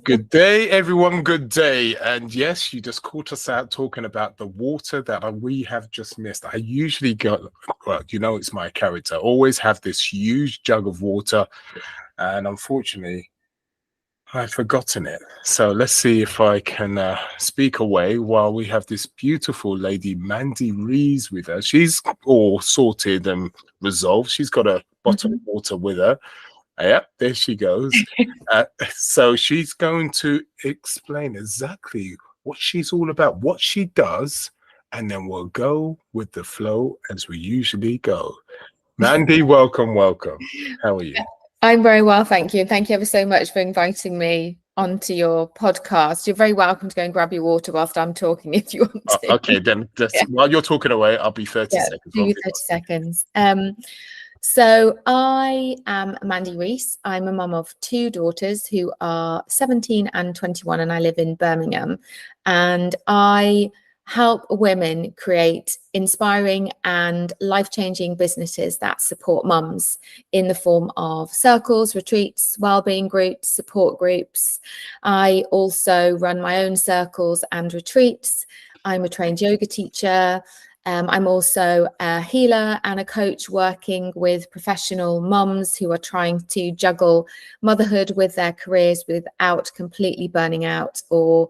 Good day, everyone. Good day. And yes, you just caught us out talking about the water that we have just missed. I usually go, well, it's my character. Always have this huge jug of water. And unfortunately, I've forgotten it. So let's see if I can speak away while we have this beautiful lady, Mandy Rees, with us. She's all sorted and resolved. She's got a bottle of water with her. Yep, there she goes. So she's going to explain exactly what she's all about, what she does, and then we'll go with the flow as we usually go. Mandy, welcome. How are you? I'm very well, thank you. Thank you ever so much for inviting me onto your podcast. You're very welcome to go and grab your water whilst I'm talking if you want to. Okay, then while you're talking away, I'll be 30 seconds. Do 30 seconds. So I am Mandy Rees. I'm a mum of two daughters who are 17 and 21, and I live in Birmingham. And I help women create inspiring and life-changing businesses that support mums in the form of circles, retreats, wellbeing groups, support groups. I also run my own circles and retreats. I'm a trained yoga teacher. I'm also a healer and a coach working with professional mums who are trying to juggle motherhood with their careers without completely burning out or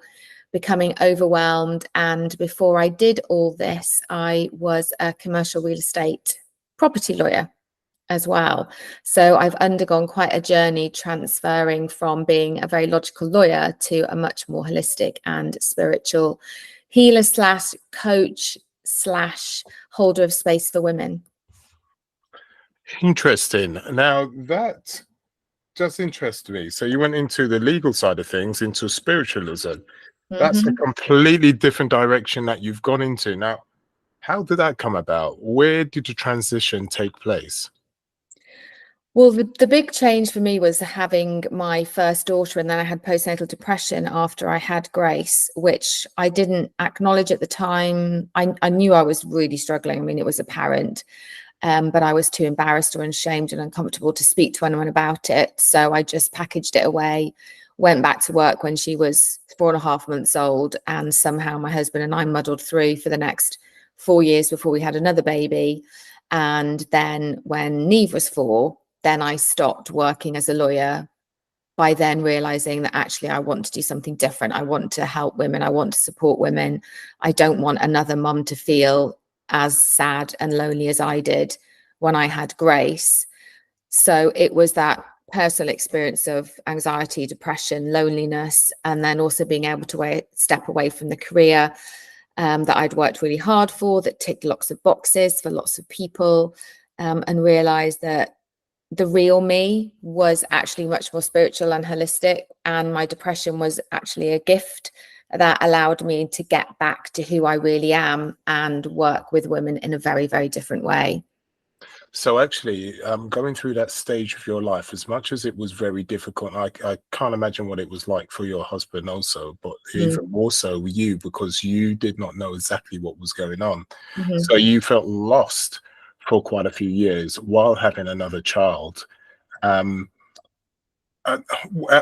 becoming overwhelmed. And before I did all this, I was a commercial real estate property lawyer as well. So I've undergone quite a journey transferring from being a very logical lawyer to a much more holistic and spiritual healer slash coach slash holder of space for women. Interesting. Now that just interests me. So you went into the legal side of things, into spiritualism. That's a completely different direction that you've gone into. Now, how did that come about? Where did the transition take place? Well, the big change for me was having my first daughter, and then I had postnatal depression after I had Grace, which I didn't acknowledge at the time. I knew I was really struggling. I mean, it was apparent, but I was too embarrassed or ashamed and uncomfortable to speak to anyone about it. So I just packaged it away, went back to work when she was 4.5 months old, and somehow my husband and I muddled through for the next 4 years before we had another baby. And then when Neve was 4, then I stopped working as a lawyer, by then realizing that actually I want to do something different. I want to help women. I want to support women. I don't want another mum to feel as sad and lonely as I did when I had Grace. So it was that personal experience of anxiety, depression, loneliness, and then also being able to step away from the career that I'd worked really hard for, that ticked lots of boxes for lots of people, and realize that the real me was actually much more spiritual and holistic, and my depression was actually a gift that allowed me to get back to who I really am and work with women in a very, very different way. So actually, going through that stage of your life, as much as it was very difficult, I can't imagine what it was like for your husband also, but even more so you, because you did not know exactly what was going on. So you felt lost for quite a few years while having another child. At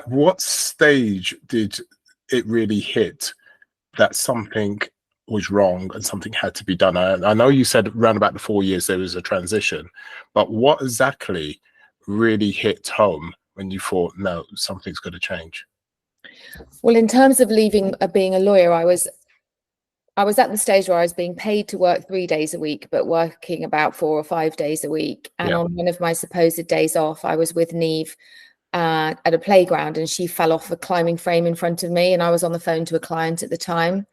what stage did it really hit that something was wrong and something had to be done? I know you said around about the 4 years there was a transition, but what exactly really hit home when you thought, no, something's got to change? Well, in terms of leaving being a lawyer, I was at the stage where I was being paid to work 3 days a week, but working about 4 or 5 days a week. And on one of my supposed days off, I was with Neve at a playground, and she fell off a climbing frame in front of me. And I was on the phone to a client at the time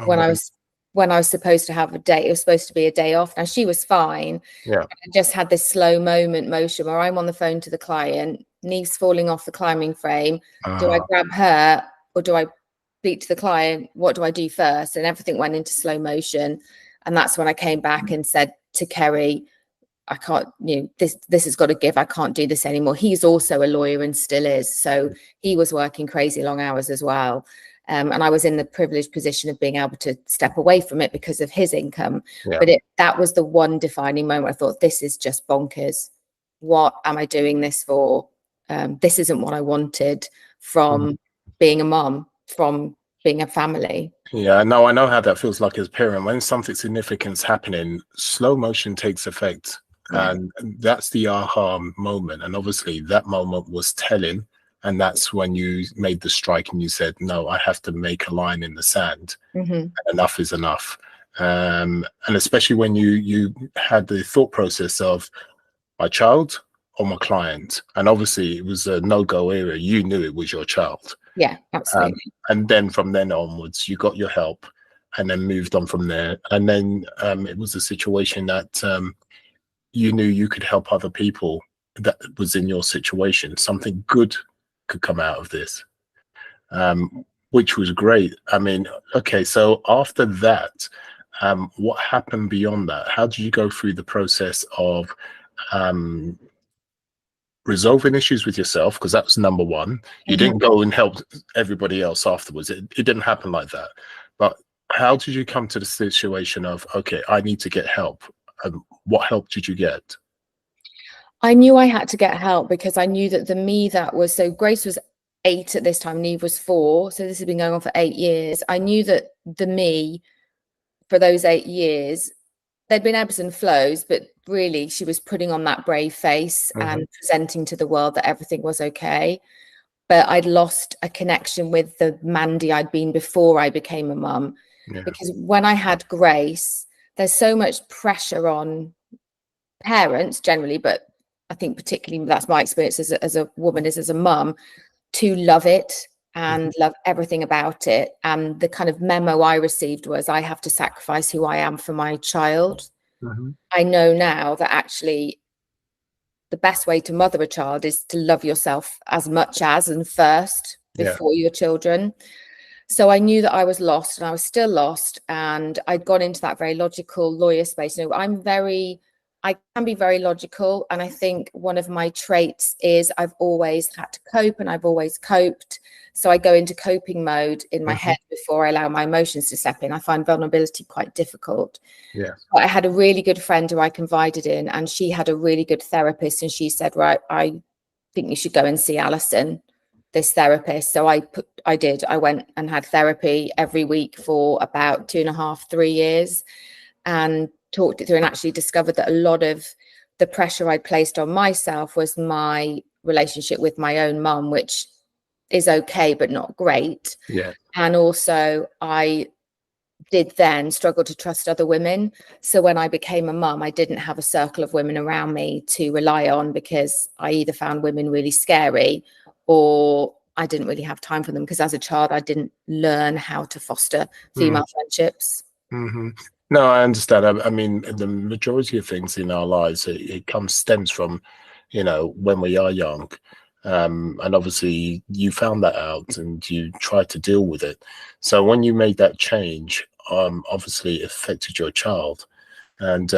when I was supposed to have a day. It was supposed to be a day off. Now she was fine. I just had this slow motion where I'm on the phone to the client. Neve's falling off the climbing frame. Do I grab her or do I speak to the client? What do I do first? And everything went into slow motion. And that's when I came back and said to Kerry, I can't, this has got to give. I can't do this anymore. He's also a lawyer and still is. So he was working crazy long hours as well. And I was in the privileged position of being able to step away from it because of his income. But that was the one defining moment. I thought, this is just bonkers. What am I doing this for? This isn't what I wanted from being a mom, from being a family. Yeah, no, I know how that feels like as a parent. When something significant's happening, slow motion takes effect. Yeah. And that's the aha moment. And obviously that moment was telling. And that's when you made the strike and you said, no, I have to make a line in the sand. Enough is enough. And especially when you had the thought process of my child or my client. And obviously it was a no-go area. You knew it was your child. Yeah, absolutely. And then from then onwards, you got your help and then moved on from there. And then it was a situation that you knew you could help other people that was in your situation. Something good could come out of this, which was great. I mean, okay, so after that, what happened beyond that? How did you go through the process of resolving issues with yourself? Because that's number one. You didn't go and help everybody else afterwards. It didn't happen like that. But how did you come to the situation of, okay, I need to get help? What help did you get? I knew I had to get help because I knew that the me that was, so Grace was 8 at this time, Neve was 4. So this has been going on for 8 years. I knew that the me for those 8 years, there'd been ebbs and flows, but really she was putting on that brave face and presenting to the world that everything was okay. But I'd lost a connection with the Mandy I'd been before I became a mum. Because when I had Grace, there's so much pressure on parents generally, but I think particularly that's my experience as a woman, is as a mum, to love it and love everything about it. And the kind of memo I received was, I have to sacrifice who I am for my child. I know now that actually the best way to mother a child is to love yourself as much as and first before your children. So I knew that I was lost, and I was still lost, and I'd gone into that very logical lawyer space. You know, I can be very logical, and I think one of my traits is I've always had to cope, and I've always coped. So I go into coping mode in my head before I allow my emotions to step in. I find vulnerability quite difficult. But I had a really good friend who I confided in, and she had a really good therapist, and she said, right, I think you should go and see Alison, this therapist. So I did. I went and had therapy every week for about 2.5, 3 years, and talked it through, and actually discovered that a lot of the pressure I'd placed on myself was my relationship with my own mum, which is okay, but not great. And also I did then struggle to trust other women. So when I became a mum, I didn't have a circle of women around me to rely on, because I either found women really scary or I didn't really have time for them, because as a child, I didn't learn how to foster female friendships. No, I understand. I mean, the majority of things in our lives, it stems from, you know, when we are young. And obviously you found that out and you tried to deal with it. So when you made that change, obviously it affected your child, and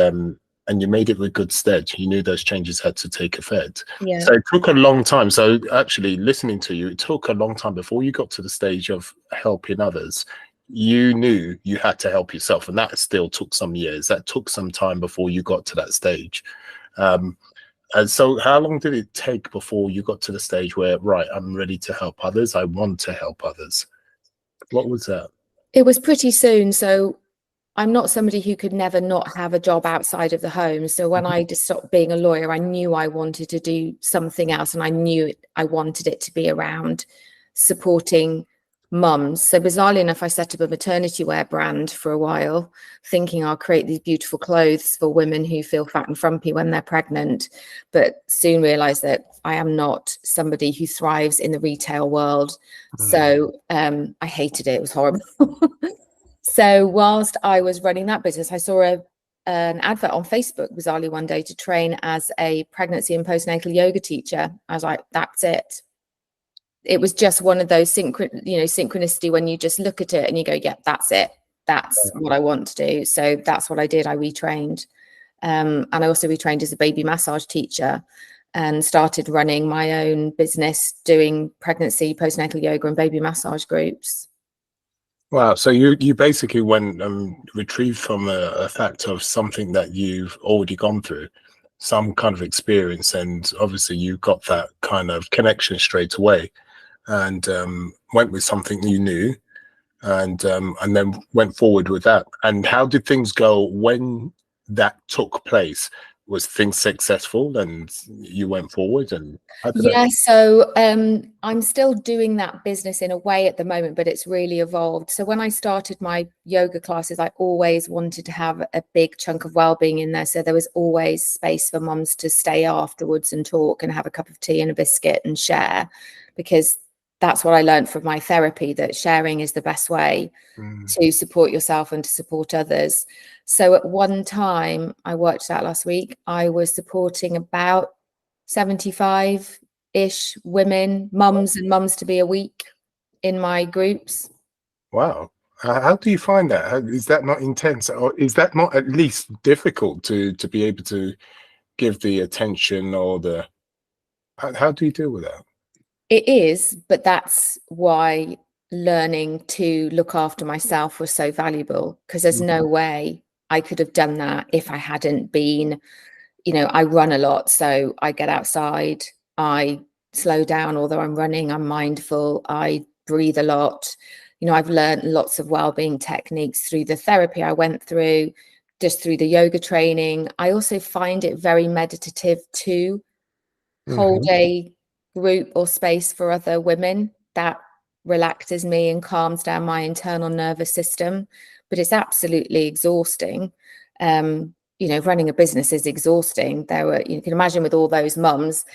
you made it with good stead. You knew those changes had to take effect. So it took a long time. So actually listening to you, it took a long time before you got to the stage of helping others. You knew you had to help yourself, and that still took some years. That took some time before you got to that stage. And so how long did it take before you got to the stage where, right, I'm ready to help others, I want to help others? What was that? It was pretty soon. So I'm not somebody who could never not have a job outside of the home. So when I just stopped being a lawyer, I knew I wanted to do something else, and I knew I wanted it to be around supporting mums. So bizarrely enough, I set up a maternity wear brand for a while, thinking I'll create these beautiful clothes for women who feel fat and frumpy when they're pregnant, but soon realized that I am not somebody who thrives in the retail world. So I hated it. It was horrible. So whilst I was running that business, I saw an advert on Facebook, bizarrely one day, to train as a pregnancy and postnatal yoga teacher. I was like, that's it. It was just one of those synchronicity, when you just look at it and you go, yeah, that's it. That's what I want to do. So that's what I did. I retrained. And I also retrained as a baby massage teacher, and started running my own business doing pregnancy, postnatal yoga and baby massage groups. Wow. So you basically went retrieved from a fact of something that you've already gone through, some kind of experience, and obviously you got that kind of connection straight away. and went with something you knew, and then went forward with that. And how did things go when that took place? Was things successful and you went forward, and how did that? Yeah, so I'm still doing that business in a way at the moment, but it's really evolved. So when I started my yoga classes, I always wanted to have a big chunk of well-being in there. So there was always space for mums to stay afterwards and talk and have a cup of tea and a biscuit and share, because that's what I learned from my therapy, that sharing is the best way to support yourself and to support others. So at one time, I worked out last week, I was supporting about 75-ish women, mums and mums to be a week in my groups. Wow. How do you find that? Is that not intense, or is that not at least difficult to be able to give the attention, or the how do you deal with that? It is, but that's why learning to look after myself was so valuable, because there's no way I could have done that if I hadn't been, I run a lot, so I get outside, I slow down, although I'm running, I'm mindful, I breathe a lot. I've learned lots of well-being techniques through the therapy I went through, just through the yoga training. I also find it very meditative to hold a group or space for other women. That relaxes me and calms down my internal nervous system, but it's absolutely exhausting. Running a business is exhausting. You can imagine, with all those mums,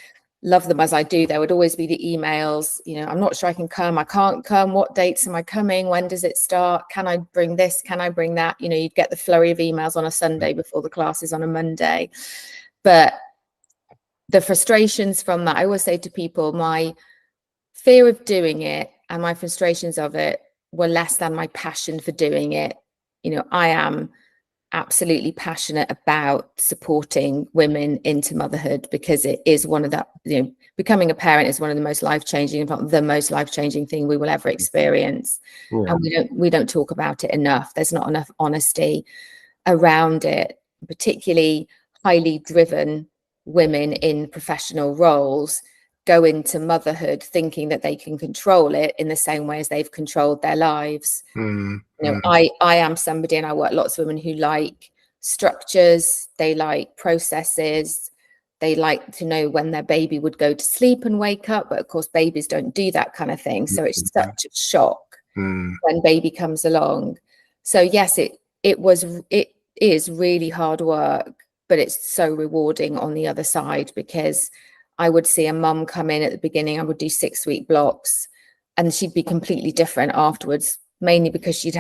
love them as I do, there would always be the emails, I'm not sure I can come, I can't come, what dates am I coming, when does it start, can I bring this, can I bring that? You'd get the flurry of emails on a Sunday before the class is on a Monday. But the frustrations from that, I always say to people, my fear of doing it and my frustrations of it were less than my passion for doing it. I am absolutely passionate about supporting women into motherhood, because it is one of becoming a parent is one of the most life-changing, if not the most life-changing thing we will ever experience. And we don't talk about it enough. There's not enough honesty around it, particularly highly driven women in professional roles go into motherhood thinking that they can control it in the same way as they've controlled their lives. I am somebody, and I work lots of women who like structures, they like processes, they like to know when their baby would go to sleep and wake up, but of course babies don't do that kind of thing. So it's such a shock when baby comes along. So yes, it is really hard work, but it's so rewarding on the other side, because I would see a mum come in at the beginning, I would do 6-week blocks, and she'd be completely different afterwards, mainly because she'd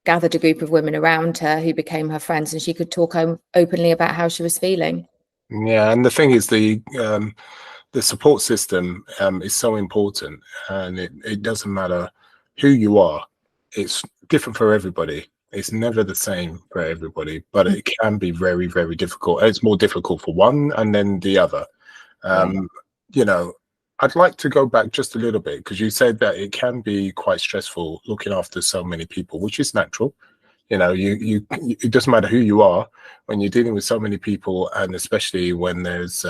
gathered a group of women around her who became her friends, and she could talk openly about how she was feeling. Yeah, and the thing is, the support system is so important, and it doesn't matter who you are. It's different for everybody. It's never the same for everybody, but it can be very, very difficult. It's more difficult for one and then the other. I'd like to go back just a little bit, because you said that it can be quite stressful looking after so many people, which is natural. It doesn't matter who you are when you're dealing with so many people, and especially when there's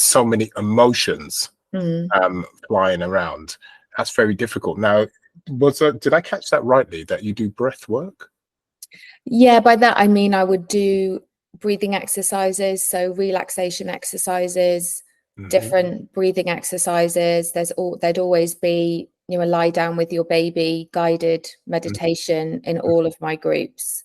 so many emotions flying around. That's very difficult. Now, did I catch that rightly, that you do breath work? Yeah, by that I mean I would do breathing exercises, so relaxation exercises, different breathing exercises. There'd always be, a lie down with your baby guided meditation in all of my groups,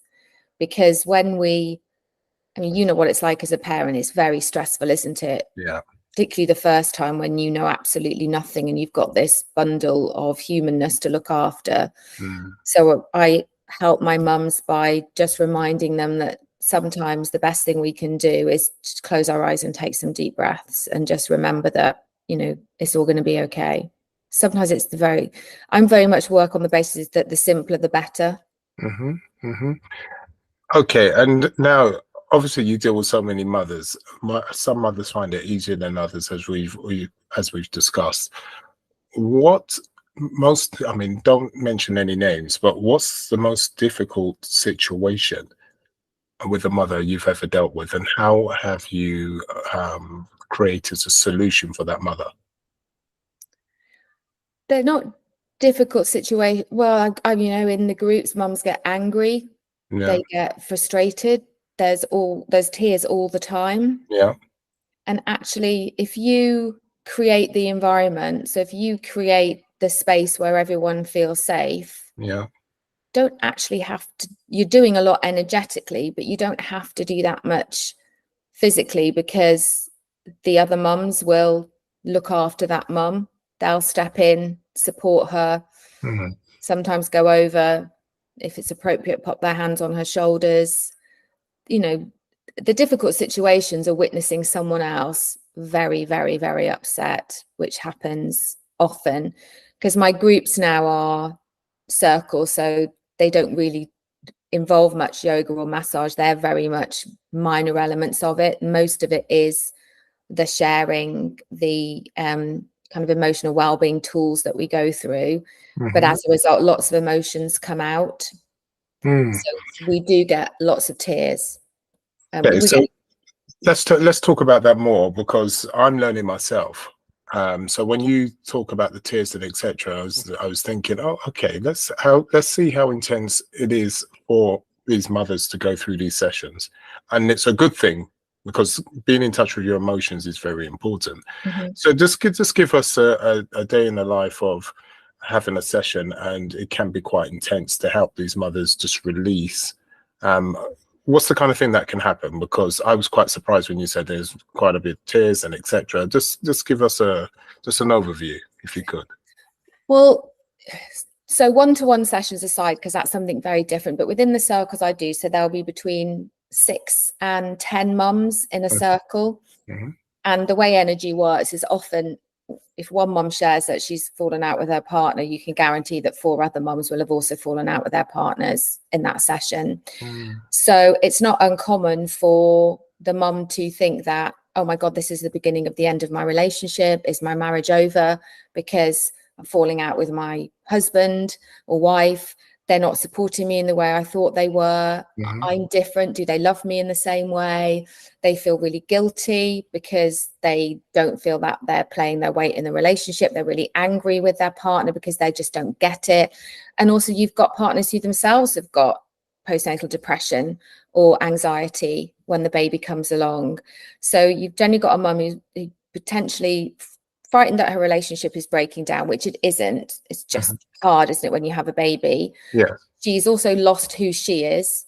because when you know what it's like as a parent, it's very stressful, isn't it? Yeah. Particularly the first time, when you know absolutely nothing and you've got this bundle of humanness to look after. So I help my mums by just reminding them that sometimes the best thing we can do is just close our eyes and take some deep breaths, and just remember that, it's all going to be okay. Sometimes I'm very much work on the basis that the simpler the better. Okay, and now obviously you deal with so many mothers. Some mothers find it easier than others, as we've discussed. Don't mention any names, but what's the most difficult situation with a mother you've ever dealt with, and how have you created a solution for that mother? They're not difficult situations. Well, you know, in the groups, mums get angry, they get frustrated. There's tears all the time. Yeah. And actually, if you create the environment, so if you create the space where everyone feels safe, don't actually have to, you're doing a lot energetically, but you don't have to do that much physically, because the other mums will look after that mum. They'll step in, support her, sometimes go over, if it's appropriate, pop their hands on her shoulders. You know, the difficult situations are witnessing someone else very, very, very upset, which happens often, because my groups now are circles, so they don't really involve much yoga or massage. They're very much minor elements of it. Most of it is the sharing, the kind of emotional well-being tools that we go through. But as a result, lots of emotions come out. So we do get lots of tears. Okay, so let's talk about that more, because I'm learning myself. So when you talk about the tears and etc., I was thinking, oh, okay, let's see how intense it is for these mothers to go through these sessions, and it's a good thing, because being in touch with your emotions is very important. So just give us a day in the life of having a session, and it can be quite intense, to help these mothers just release. What's the kind of thing that can happen? Because I was quite surprised when you said there's quite a bit of tears and etc. Just give us just an overview, if you could. Well, so one-to-one sessions aside, because that's something very different, but within the circles I do, so there'll be between 6 and 10 mums in a circle. And the way energy works is, often if one mum shares that she's fallen out with her partner, you can guarantee that 4 other mums will have also fallen out with their partners in that session. So it's not uncommon for the mum to think that, oh my God, this is the beginning of the end of my relationship. Is my marriage over because I'm falling out with my husband or wife? They're not supporting me in the way I thought they were. I'm different. Do they love me in the same way? They feel really guilty because they don't feel that they're playing their weight in the relationship. They're really angry with their partner because they just don't get it. And also, you've got partners who themselves have got postnatal depression or anxiety when the baby comes along. So you've generally got a mum who potentially frightened that her relationship is breaking down, which it isn't. It's just hard, isn't it, when you have a baby? She's also lost who she is.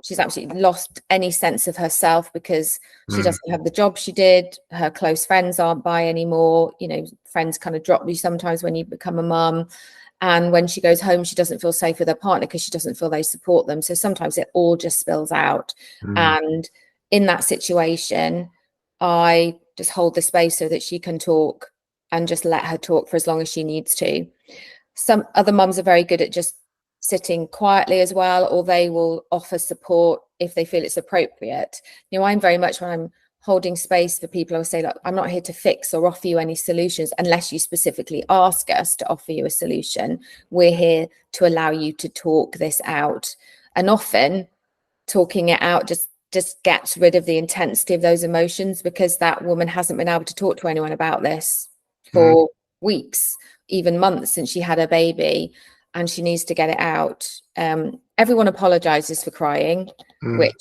She's absolutely lost any sense of herself, because she doesn't have the job she did. Her close friends aren't by anymore. You know, friends kind of drop you sometimes when you become a mum. And when she goes home, she doesn't feel safe with her partner because she doesn't feel they support them. So sometimes it all just spills out. And in that situation, I just hold the space so that she can talk, and just let her talk for as long as she needs to. Some other mums are very good at just sitting quietly as well, or they will offer support if they feel it's appropriate. You know, I'm very much, when I'm holding space for people, I will say, look, I'm not here to fix or offer you any solutions unless you specifically ask us to offer you a solution. We're here to allow you to talk this out. And often talking it out just gets rid of the intensity of those emotions, because that woman hasn't been able to talk to anyone about this for weeks, even months, since she had her baby, and she needs to get it out. Everyone apologizes for crying, which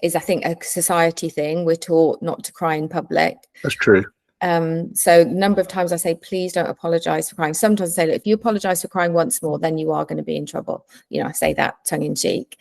is, I think, a society thing. We're taught not to cry in public. That's true. So a number of times I say, please don't apologize for crying. Sometimes I say, look, if you apologize for crying once more, then you are going to be in trouble. You know, I say that tongue in cheek.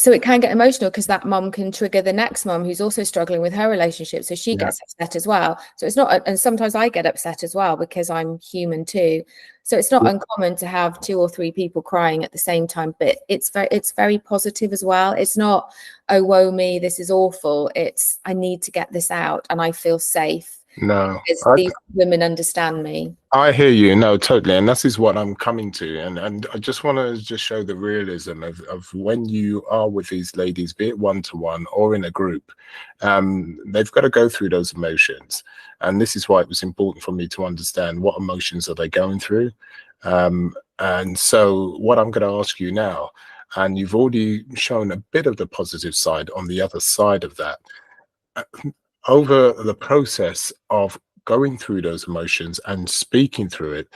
So it can get emotional, because that mum can trigger the next mum who's also struggling with her relationship. So she gets upset as well. So it's not, and sometimes I get upset as well, because I'm human too. So it's not uncommon to have 2 or 3 people crying at the same time, but it's very positive as well. It's not, oh, woe me, this is awful. It's, I need to get this out and I feel safe. No, these women understand me. I hear you. No, totally. And this is what I'm coming to. And I just want to just show the realism of when you are with these ladies, be it one-to-one or in a group, they've got to go through those emotions. And this is why it was important for me to understand what emotions are they going through. And so what I'm going to ask you now, and you've already shown a bit of the positive side on the other side of that, over the process of going through those emotions and speaking through it,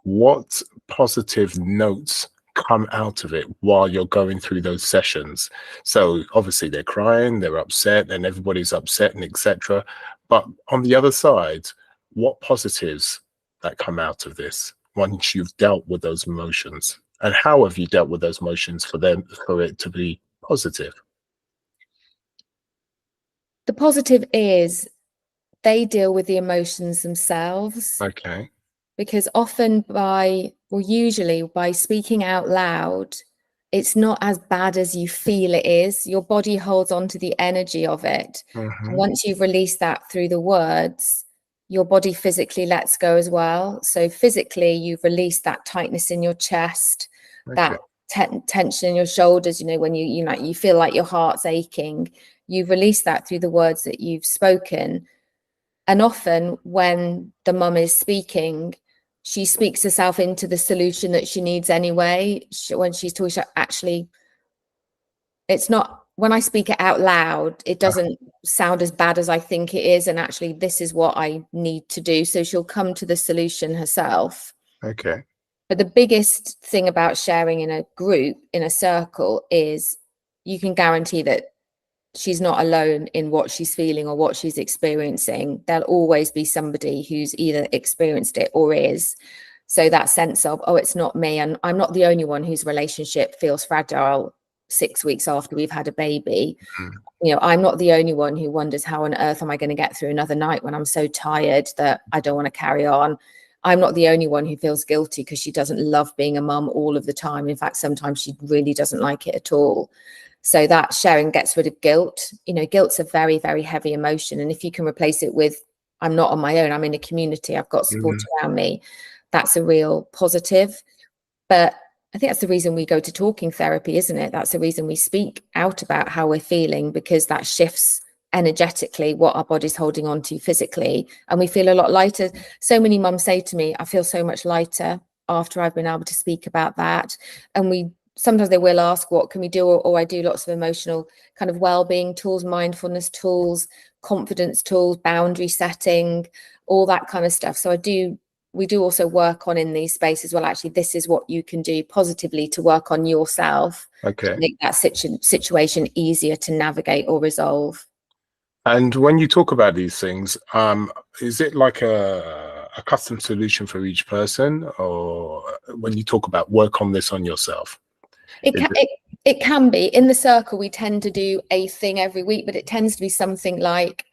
what positive notes come out of it while you're going through those sessions? So obviously they're crying, they're upset, and everybody's upset and etc. But on the other side, what positives that come out of this once you've dealt with those emotions? And how have you dealt with those emotions for it to be positive? The positive is they deal with the emotions themselves. Okay. Because often usually by speaking out loud, it's not as bad as you feel it is. Your body holds on to the energy of it. And once you've released that through the words, your body physically lets go as well. So physically, you've released that tightness in your chest, that tension in your shoulders, when you feel like your heart's aching. You've released that through the words that you've spoken. And often when the mum is speaking, she speaks herself into the solution that she needs anyway. When she's talking, actually, it's not, when I speak it out loud, it doesn't sound as bad as I think it is. And actually, this is what I need to do. So she'll come to the solution herself. Okay. But the biggest thing about sharing in a group, in a circle, is you can guarantee that she's not alone in what she's feeling or what she's experiencing. There'll always be somebody who's either experienced it or is. So that sense of, oh, it's not me, and I'm not the only one whose relationship feels fragile 6 weeks after we've had a baby. I'm not the only one who wonders, how on earth am I going to get through another night when I'm so tired that I don't want to carry on? I'm not the only one who feels guilty because she doesn't love being a mum all of the time. In fact, sometimes she really doesn't like it at all. So that sharing gets rid of guilt. Guilt's a very, very heavy emotion. And if you can replace it with, I'm not on my own, I'm in a community, I've got support around me, that's a real positive. But I think that's the reason we go to talking therapy, isn't it? That's the reason we speak out about how we're feeling, because that shifts energetically what our body's holding on to physically. And we feel a lot lighter. So many mums say to me, I feel so much lighter after I've been able to speak about that. And sometimes they will ask, what can we do? Or I do lots of emotional kind of well-being tools, mindfulness tools, confidence tools, boundary setting, all that kind of stuff. So we do also work on in these spaces, well, actually, this is what you can do positively to work on yourself, to make that situation easier to navigate or resolve. And when you talk about these things, is it like a custom solution for each person? Or when you talk about work on this on yourself? It can be. In the circle, we tend to do a thing every week, but it tends to be something like,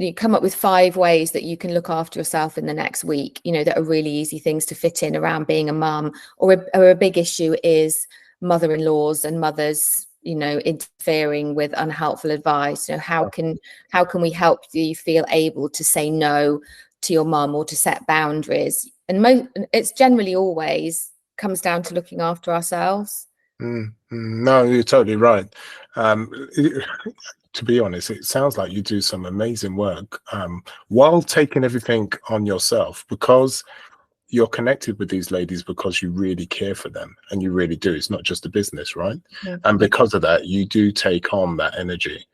you come up with 5 ways that you can look after yourself in the next week, that are really easy things to fit in around being a mum. Or a big issue is mother-in-laws and mothers, interfering with unhelpful advice. How can we help you feel able to say no to your mum or to set boundaries? And it's generally always comes down to looking after ourselves. No, you're totally right. To be honest, it sounds like you do some amazing work while taking everything on yourself, because you're connected with these ladies because you really care for them, and you really do. It's not just a business, right? And because of that, you do take on that energy.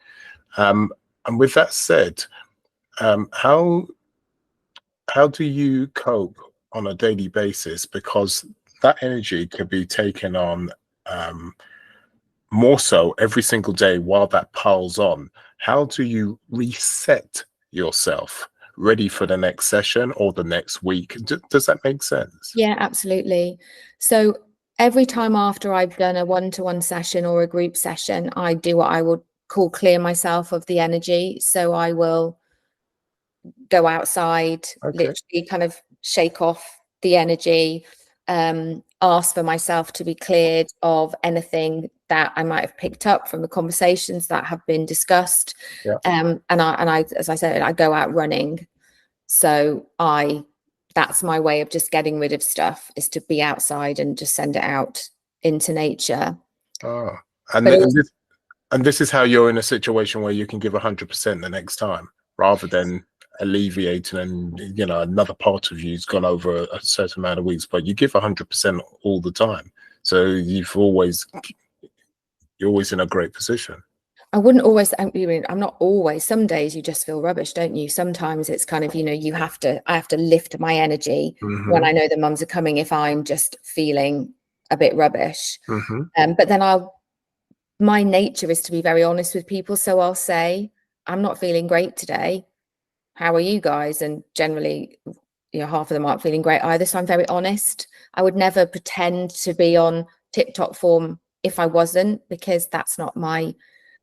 And with that said, how do you cope on a daily basis? Because that energy could be taken on more so every single day while that piles on. How do you reset yourself ready for the next session or the next week? Does that make sense? Yeah, absolutely. So every time after I've done a one-to-one session or a group session, I do what I would call clear myself of the energy. So I will go outside, literally kind of shake off the energy, ask for myself to be cleared of anything that I might have picked up from the conversations that have been discussed. And I, as I said, I go out running. So that's my way of just getting rid of stuff, is to be outside and just send it out into nature. And this is how you're in a situation where you can give 100% the next time, rather than alleviating and another part of you's gone over a certain amount of weeks, but you give 100% all the time. So you're always in a great position. I wouldn't always, I'm not always, some days you just feel rubbish, don't you? Sometimes it's kind of, you know, I have to lift my energy when I know the mums are coming if I'm just feeling a bit rubbish. But then my nature is to be very honest with people. So I'll say, I'm not feeling great today. How are you guys? And generally, you know, half of them aren't feeling great either. So I'm very honest. I would never pretend to be on tip-top form if I wasn't, because that's not my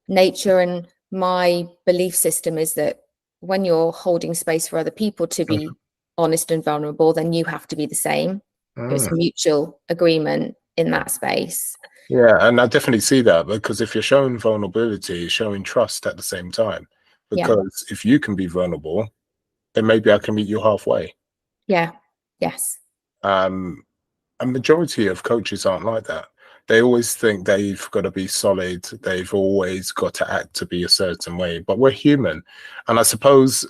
nature. And my belief system is that when you're holding space for other people to be honest and vulnerable, then you have to be the same. It's mutual agreement in that space. Yeah, and I definitely see that, because if you're showing vulnerability, you're showing trust at the same time. Because if you can be vulnerable, then maybe I can meet you halfway. Yeah. Yes. A majority of coaches aren't like that. They always think they've got to be solid. They've always got to act to be a certain way. But we're human, and I suppose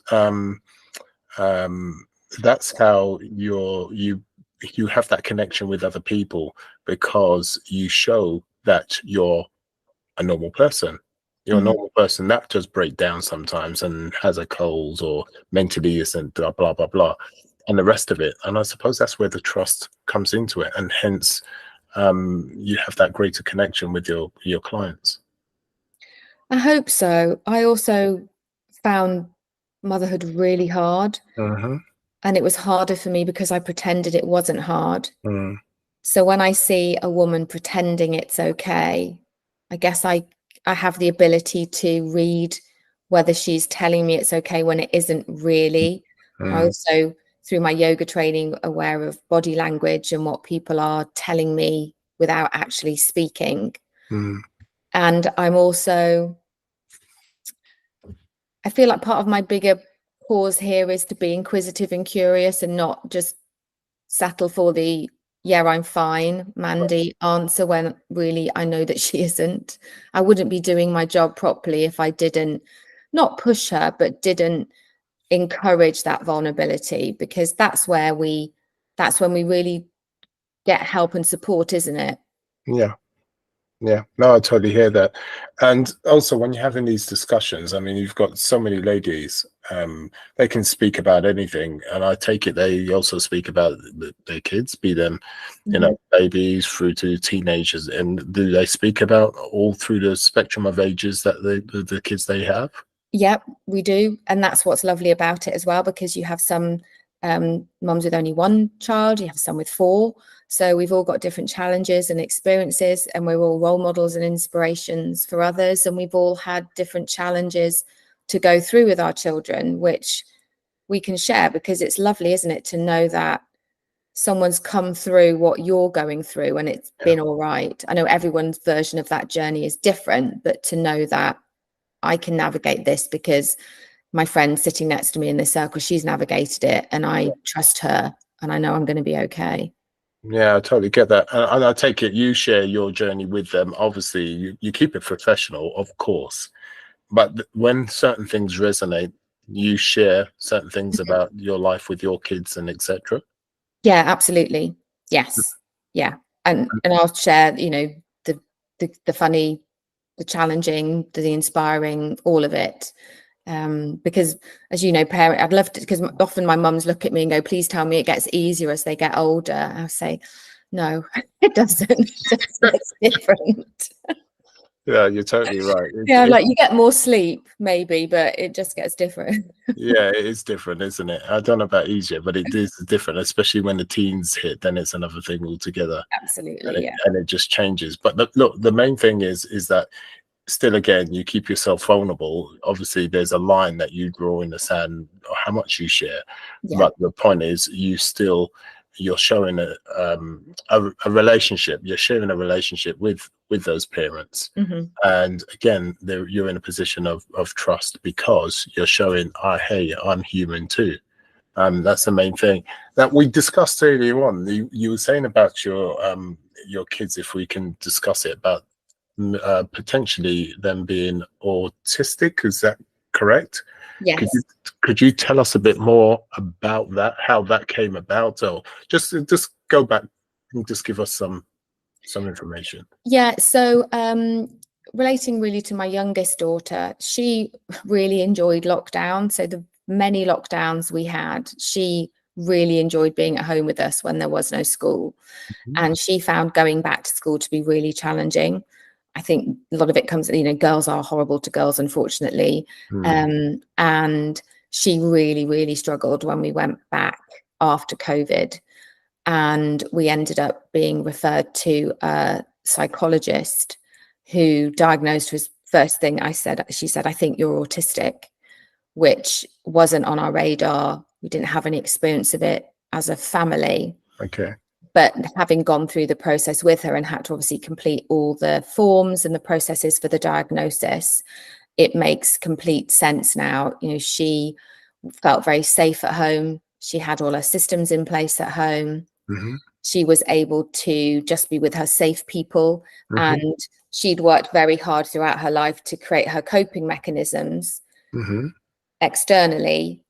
that's how you have that connection with other people, because you show that you're a normal person. You're a normal person that does break down sometimes and has a cold or mentally isn't blah blah blah blah, and the rest of it. And I suppose that's where the trust comes into it, and hence you have that greater connection with your clients. I hope so. I also found motherhood really hard. And it was harder for me because I pretended it wasn't hard. So when I see a woman pretending it's okay, I guess I have the ability to read whether she's telling me it's okay when it isn't really. I also, through my yoga training, aware of body language and what people are telling me without actually speaking. And I'm also, I feel like part of my bigger pause here is to be inquisitive and curious and not just settle for the "yeah, I'm fine, Mandy" answer, when really I know that she isn't. I wouldn't be doing my job properly if I didn't not push her, but didn't encourage that vulnerability, because that's when we really get help and support, isn't it? Yeah, no, I totally hear that. And also, when you're having these discussions, I mean, you've got so many ladies, they can speak about anything. And I take it they also speak about their kids, be them, you know, babies through to teenagers. And do they speak about all through the spectrum of ages that the kids they have? Yep, we do. And that's what's lovely about it as well, because you have some mums with only one child, you have some with 4. So we've all got different challenges and experiences, and we're all role models and inspirations for others. And we've all had different challenges to go through with our children, which we can share, because it's lovely, isn't it, to know that someone's come through what you're going through and it's been all right. I know everyone's version of that journey is different, but to know that I can navigate this because my friend sitting next to me in this circle, she's navigated it, and I trust her, and I know I'm going to be okay. Yeah, I totally get that. And I take it you share your journey with them. Obviously, you keep it professional, of course. But when certain things resonate, you share certain things about your life with your kids and etc. Yeah, absolutely. Yes. Yeah. And I'll share, you know, the funny, the challenging, the inspiring, all of it. Because, as you know, I'd love to, because often my mums look at me and go, "Please tell me it gets easier as they get older." I'll say, no, it doesn't. It's different. Yeah, you're totally right. Yeah, like you get more sleep maybe, but it just gets different. Yeah, it is different, isn't it? I don't know about easier, but it is different, especially when the teens hit, then it's another thing altogether. Absolutely. And it just changes. But look, the main thing is that still, again, you keep yourself vulnerable. Obviously, there's a line that you draw in the sand, or how much you share. But the point is, you're showing a relationship. You're sharing a relationship with those parents. And again, you're in a position of trust, because you're showing, hey, I'm human too. That's the main thing that we discussed earlier on. You were saying about your kids, if we can discuss it, about potentially them being autistic. Is that correct? Yes. Could you tell us a bit more about that, how that came about, or just go back and just give us some information? Yeah. So relating really to my youngest daughter, she really enjoyed lockdown. So the many lockdowns we had, she really enjoyed being at home with us when there was no school. And she found going back to school to be really challenging. I think a lot of it comes, girls are horrible to girls, unfortunately. And she really, really struggled when we went back after COVID. And we ended up being referred to a psychologist who diagnosed her. First thing she said, I think you're autistic, which wasn't on our radar. We didn't have any experience of it as a family. Okay. But having gone through the process with her and had to obviously complete all the forms and the processes for the diagnosis, it makes complete sense now. She felt very safe at home. She had all her systems in place at home. She was able to just be with her safe people. And she'd worked very hard throughout her life to create her coping mechanisms externally.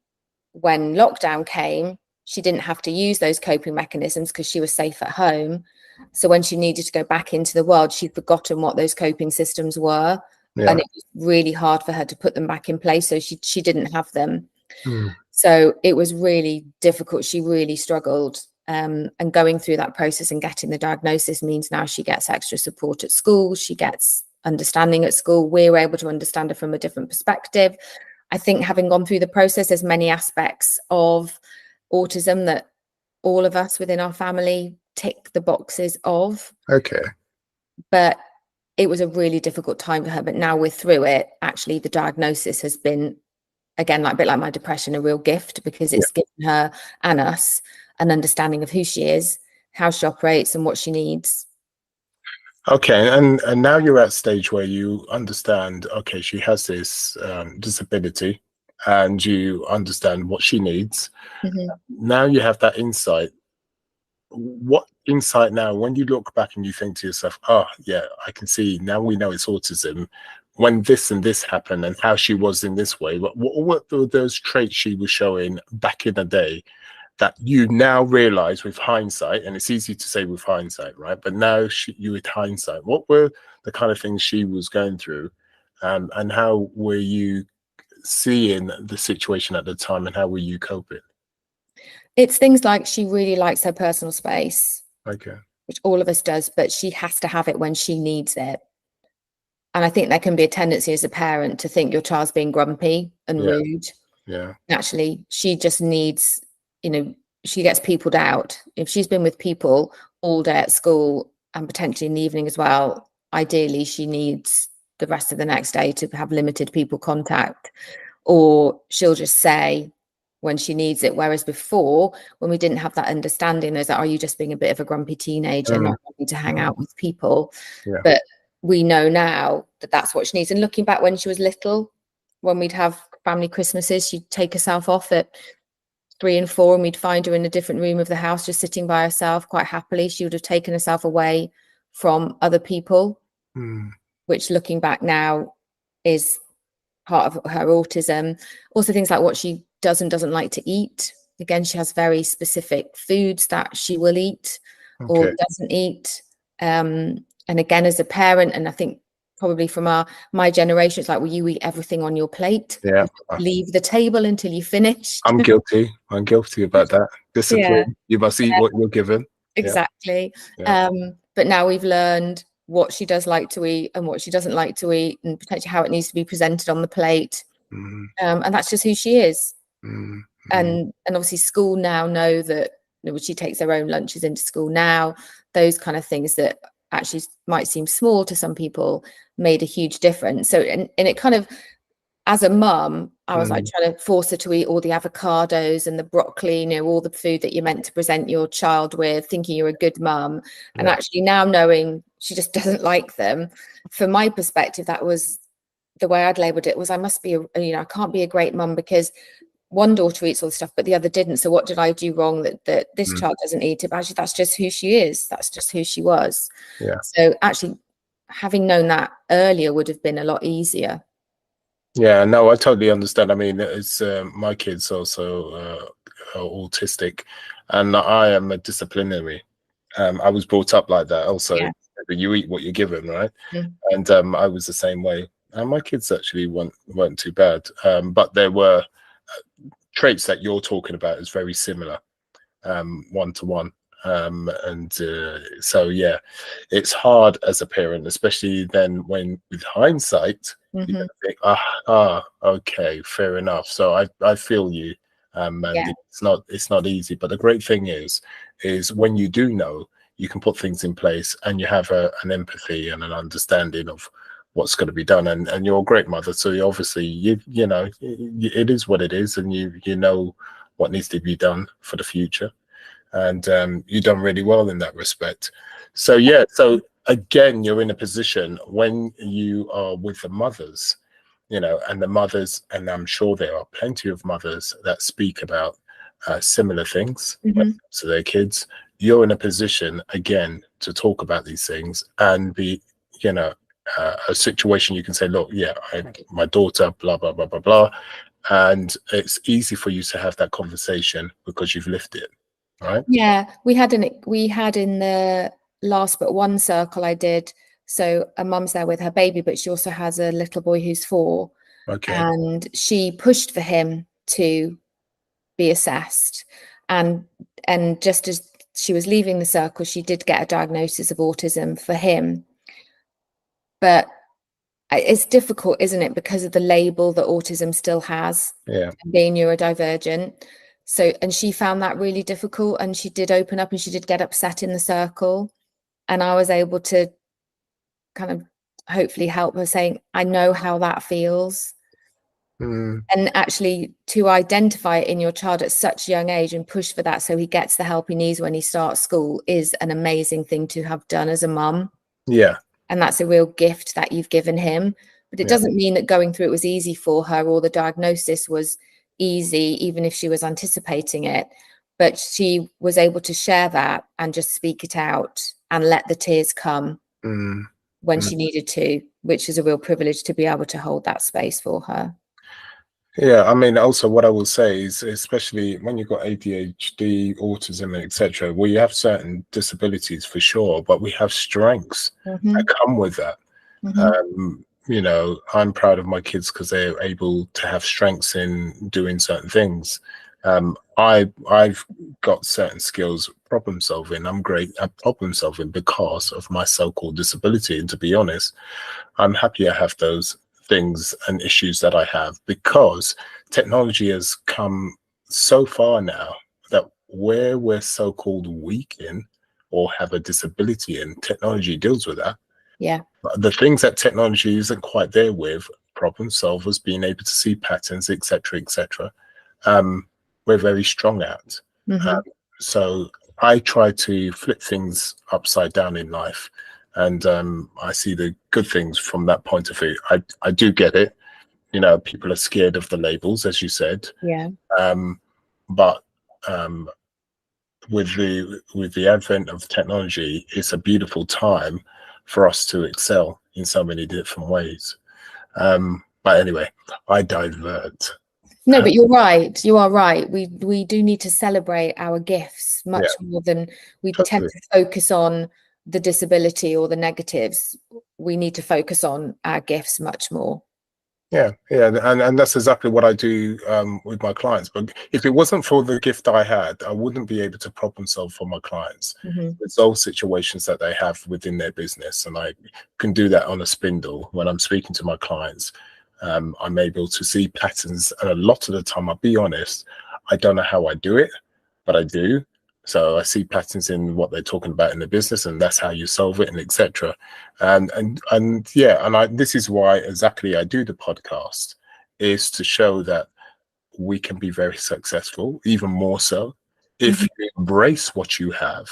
When lockdown came, she didn't have to use those coping mechanisms because she was safe at home. So when she needed to go back into the world, she'd forgotten what those coping systems were. And it was really hard for her to put them back in place. So she didn't have them. So it was really difficult. She really struggled. And going through that process and getting the diagnosis means now she gets extra support at school. She gets understanding at school. We're able to understand her from a different perspective. I think having gone through the process, there's many aspects of autism that all of us within our family tick the boxes of. Okay. But it was a really difficult time for her. But now we're through it. Actually, the diagnosis has been, again, a bit like my depression, a real gift, because it's given her and us an understanding of who she is, how she operates, and what she needs. Okay, and now you're at a stage where you understand, okay, she has this disability, and you understand what she needs. Now you have that insight. What insight now, when you look back and you think to yourself, oh, yeah, I can see, now we know it's autism, when this and this happened and how she was in this way, what were those traits she was showing back in the day that you now realize with hindsight? And it's easy to say with hindsight, right? But now you with hindsight, what were the kind of things she was going through, and how were you seeing the situation at the time, and how were you coping? It's things like she really likes her personal space, Okay, which all of us does, but she has to have it when she needs it. And I think there can be a tendency as a parent to think your child's being grumpy and rude. Actually, she just needs, she gets peopled out. If she's been with people all day at school and potentially in the evening as well, ideally she needs the rest of the next day to have limited people contact, or she'll just say when she needs it. Whereas before, when we didn't have that understanding, there's are you just being a bit of a grumpy teenager, not wanting to hang out with people? But we know now that that's what she needs. And looking back when she was little, when we'd have family Christmases, she'd take herself off at 3 and 4, and we'd find her in a different room of the house, just sitting by herself quite happily. She would have taken herself away from other people, which looking back now is part of her autism. Also things like what she does and doesn't like to eat. Again, she has very specific foods that she will eat or doesn't eat. And again, as a parent, and I think probably from my generation, it's like, well, you eat everything on your plate. Yeah. Leave the table until you finish. I'm guilty about that. Discipline. You must eat what you're given. Exactly. But now we've learned what she does like to eat and what she doesn't like to eat, and potentially how it needs to be presented on the plate. And that's just who she is. And obviously school now know that she takes her own lunches into school now. Those kind of things that actually might seem small to some people made a huge difference. So and it kind of, as a mum, I was like trying to force her to eat all the avocados and the broccoli, all the food that you're meant to present your child with, thinking you're a good mum. And actually now knowing she just doesn't like them, from my perspective, that was the way I'd labeled it, was I must be, I can't be a great mum because one daughter eats all the stuff, but the other didn't. So what did I do wrong that this child doesn't eat it? But actually, that's just who she is. That's just who she was. So actually, having known that earlier would have been a lot easier. Yeah, no, I totally understand. I mean, it's my kids also are autistic, and I am a disciplinary. I was brought up like that also. but you eat what you're given, right? Mm. And I was the same way. And my kids actually weren't too bad, but there were traits that you're talking about is very similar, one to one. And so yeah, it's hard as a parent, especially then when with hindsight you think, okay, fair enough. So I feel you, Mandy. Yeah. It's not easy, but the great thing is when you do know, you can put things in place and you have an empathy and an understanding of what's going to be done. And you're a great mother, so you obviously you know it is what it is, and you know what needs to be done for the future. And you've done really well in that respect. So yeah, so again, you're in a position when you are with the mothers, you know, and the mothers, and I'm sure there are plenty of mothers that speak about similar things to their kids. You're in a position again to talk about these things and be, you know, a situation you can say, look, yeah, my daughter, blah blah blah blah blah, and it's easy for you to have that conversation because you've lived it. Right. Yeah, we had in the last but one circle I did. So a mum's there with her baby, but she also has a little boy who's 4. Okay. And she pushed for him to be assessed. And just as she was leaving the circle, she did get a diagnosis of autism for him. But it's difficult, isn't it? Because of the label that autism still has, being neurodivergent. So, and she found that really difficult, and she did open up and she did get upset in the circle. And I was able to kind of hopefully help her, saying, I know how that feels. And actually to identify it in your child at such a young age and push for that so he gets the help he needs when he starts school is an amazing thing to have done as a mum. Yeah. And that's a real gift that you've given him. But it doesn't mean that going through it was easy for her or the diagnosis was easy, even if she was anticipating it. But she was able to share that and just speak it out and let the tears come when she needed to, which is a real privilege to be able to hold that space for her. Yeah, I mean, also what I will say is, especially when you've got ADHD, autism, etc., we have certain disabilities for sure, but we have strengths that come with that. You know, I'm proud of my kids because they're able to have strengths in doing certain things. I've got certain skills, problem solving. I'm great at problem solving because of my so-called disability. And to be honest, I'm happy I have those things and issues that I have, because technology has come so far now that where we're so-called weak in or have a disability in, technology deals with that. Yeah. The things that technology isn't quite there with, problem solvers, being able to see patterns, etc., we're very strong at. So I try to flip things upside down in life, and I see the good things from that point of view. I do get it. You know, people are scared of the labels, as you said. Yeah. But with the advent of technology, it's a beautiful time for us to excel in so many different ways. But anyway, I divert. No, but you're right. You are right. We do need to celebrate our gifts much more than we tend to focus on the disability or the negatives. We need to focus on our gifts much more. Yeah, and that's exactly what I do with my clients. But if it wasn't for the gift I had, I wouldn't be able to problem solve for my clients, resolve situations that they have within their business, and I can do that on a spindle when I'm speaking to my clients. I'm able to see patterns, and a lot of the time, I'll be honest, I don't know how I do it, but I do. So I see patterns in what they're talking about in the business, and that's how you solve it, and etc. And this is why exactly I do the podcast, is to show that we can be very successful, even more so if you embrace what you have,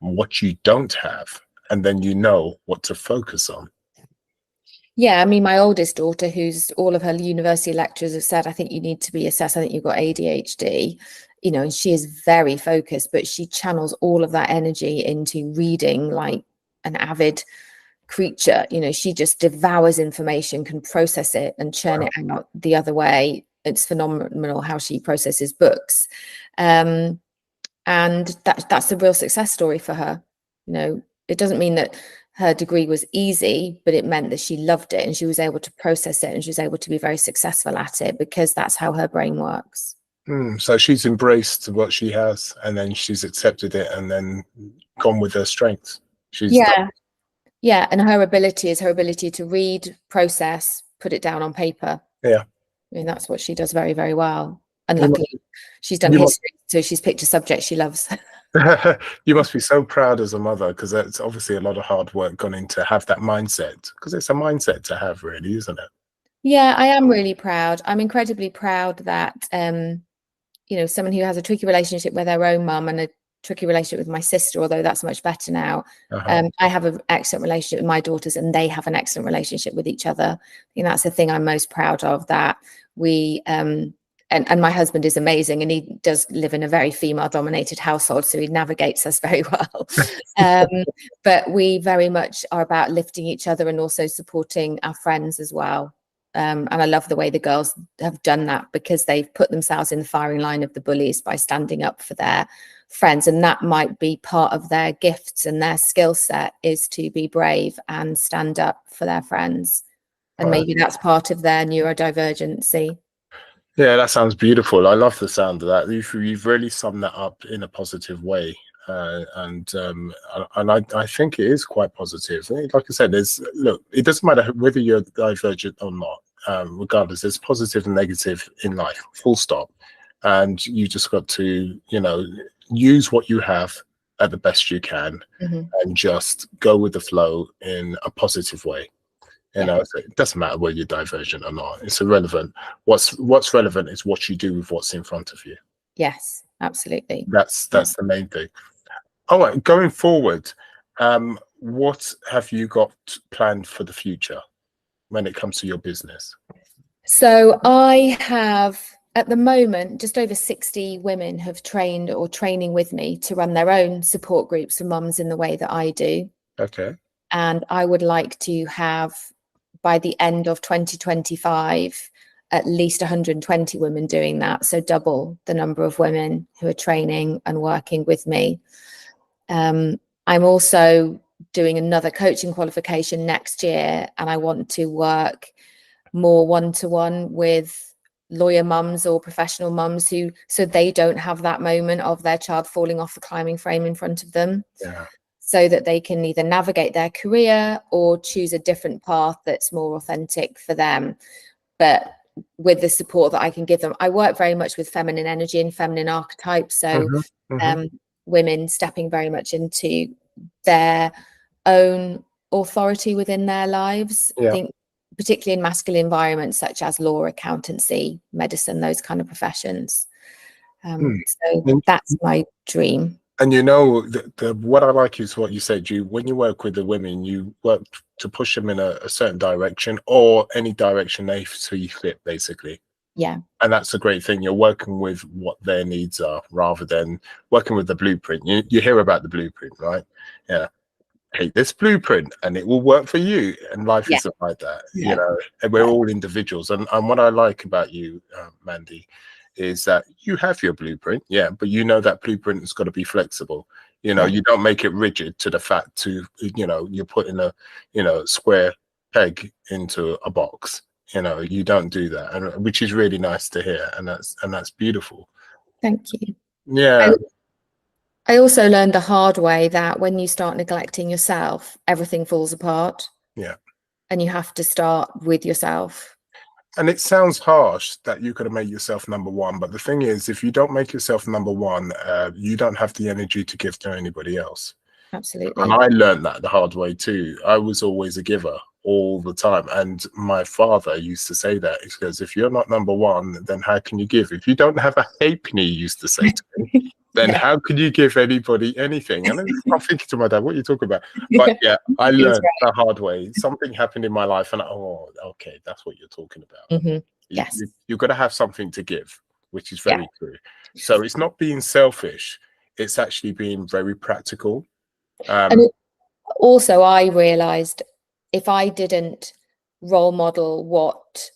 what you don't have, and then you know what to focus on. Yeah, I mean, my oldest daughter, who's all of her university lecturers have said, I think you need to be assessed. I think you've got ADHD, you know, and she is very focused, but she channels all of that energy into reading like an avid creature. You know, she just devours information, can process it and churn it out the other way. It's phenomenal how she processes books. And that's a real success story for her. You know, it doesn't mean that her degree was easy, but it meant that she loved it and she was able to process it and she was able to be very successful at it because that's how her brain works. So she's embraced what she has, and then she's accepted it, and then gone with her strengths. Yeah, and her ability is her ability to read, process, put it down on paper. Yeah, I mean, that's what she does very, very well. And luckily, she's done history, so she's picked a subject she loves. You must be so proud as a mother, because it's obviously a lot of hard work gone into have that mindset, because it's a mindset to have, really, isn't it? Yeah, I am really proud. I'm incredibly proud that, you know, someone who has a tricky relationship with their own mum and a tricky relationship with my sister, although that's much better now. I have an excellent relationship with my daughters and they have an excellent relationship with each other. I think that's the thing I'm most proud of, that we, and my husband is amazing and he does live in a very female dominated household, so he navigates us very well. But we very much are about lifting each other and also supporting our friends as well. And I love the way the girls have done that, because they've put themselves in the firing line of the bullies by standing up for their friends. And that might be part of their gifts and their skill set, is to be brave and stand up for their friends. And maybe that's part of their neurodivergency. Yeah, that sounds beautiful. I love the sound of that. You've really summed that up in a positive way. And I think it is quite positive. Like I said, look, it doesn't matter whether you're divergent or not. Regardless, there's positive and negative in life, full stop. And you just got to, you know, use what you have at the best you can, and just go with the flow in a positive way. You know, it doesn't matter whether you're divergent or not. It's irrelevant. What's relevant is what you do with what's in front of you. Yes, absolutely. That's the main thing. All right, going forward, what have you got planned for the future when it comes to your business? So I have, at the moment, just over 60 women have trained or training with me to run their own support groups for mums in the way that I do. Okay. And I would like to have, by the end of 2025, at least 120 women doing that. So double the number of women who are training and working with me. I'm also doing another coaching qualification next year, and I want to work more one-to-one with lawyer mums or professional mums who, so they don't have that moment of their child falling off the climbing frame in front of them. Yeah. So that they can either navigate their career or choose a different path that's more authentic for them, but with the support that I can give them. I work very much with feminine energy and feminine archetypes. So women stepping very much into their own authority within their lives. I think particularly in masculine environments such as law, accountancy, medicine, those kind of professions. So that's my dream. And you know, what I like is what you said. When you work with the women, you work to push them in a certain direction, or any direction they see fit, basically. Yeah. And that's a great thing. You're working with what their needs are rather than working with the blueprint. You hear about the blueprint, right? Yeah. Hey, this blueprint and it will work for you. And life isn't like that, you know, and we're all individuals. And what I like about you, Mandy, is that you have your blueprint, but you know that blueprint has got to be flexible. You know, you don't make it rigid to the fact to, you know, you're putting a, you know, square peg into a box. You know, you don't do that, and which is really nice to hear, and that's beautiful. Thank you. Yeah. I also learned the hard way that when you start neglecting yourself, everything falls apart. Yeah. And you have to start with yourself. And it sounds harsh that you could have made yourself number one, but the thing is, if you don't make yourself number one, you don't have the energy to give to anybody else. Absolutely. And I learned that the hard way too. I was always a giver all the time, and my father used to say that. He goes, if you're not number one, then how can you give? If you don't have a halfpenny, he used to say to me, then how could you give anybody anything? And I'm thinking to my dad, what are you talking about? But yeah, I learned the hard way. Something happened in my life, and oh, okay, that's what you're talking about. Yes. You've got to have something to give, which is very true. So it's not being selfish, it's actually being very practical. And also, I realized if I didn't role model what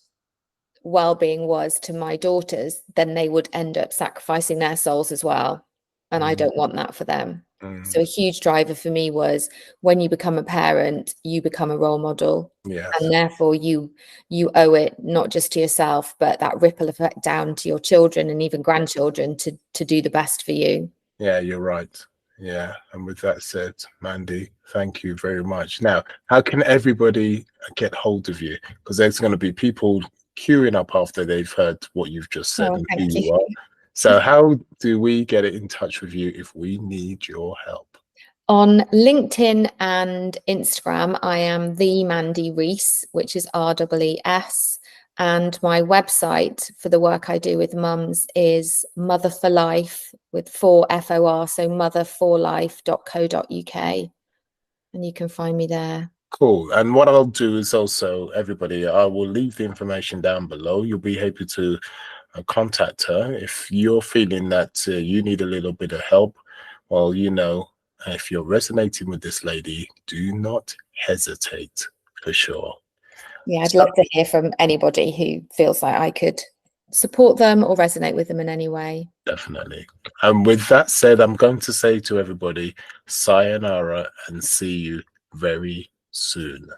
well-being was to my daughters, then they would end up sacrificing their souls as well. And I don't want that for them. So a huge driver for me was, when you become a parent, you become a role model. Yes. And therefore you owe it not just to yourself, but that ripple effect down to your children and even grandchildren to do the best for you. Yeah, you're right. Yeah. And with that said, Mandy, thank you very much. Now, how can everybody get hold of you? Because there's going to be people queuing up after they've heard what you've just said and who you are. So how do we get in touch with you if we need your help? On LinkedIn and Instagram, I am the Mandy Rees, which is REES. And my website for the work I do with mums is Mother for Life, with 4 FOR, so motherforlife.co.uk. And you can find me there. Cool. And what I'll do is also, everybody, I will leave the information down below. You'll be able to contact her if you're feeling that you need a little bit of help. Well, you know, if you're resonating with this lady, do not hesitate, for sure. Yeah, I'd love to hear from anybody who feels like I could support them or resonate with them in any way. Definitely. And with that said, I'm going to say to everybody, sayonara, and see you very soon.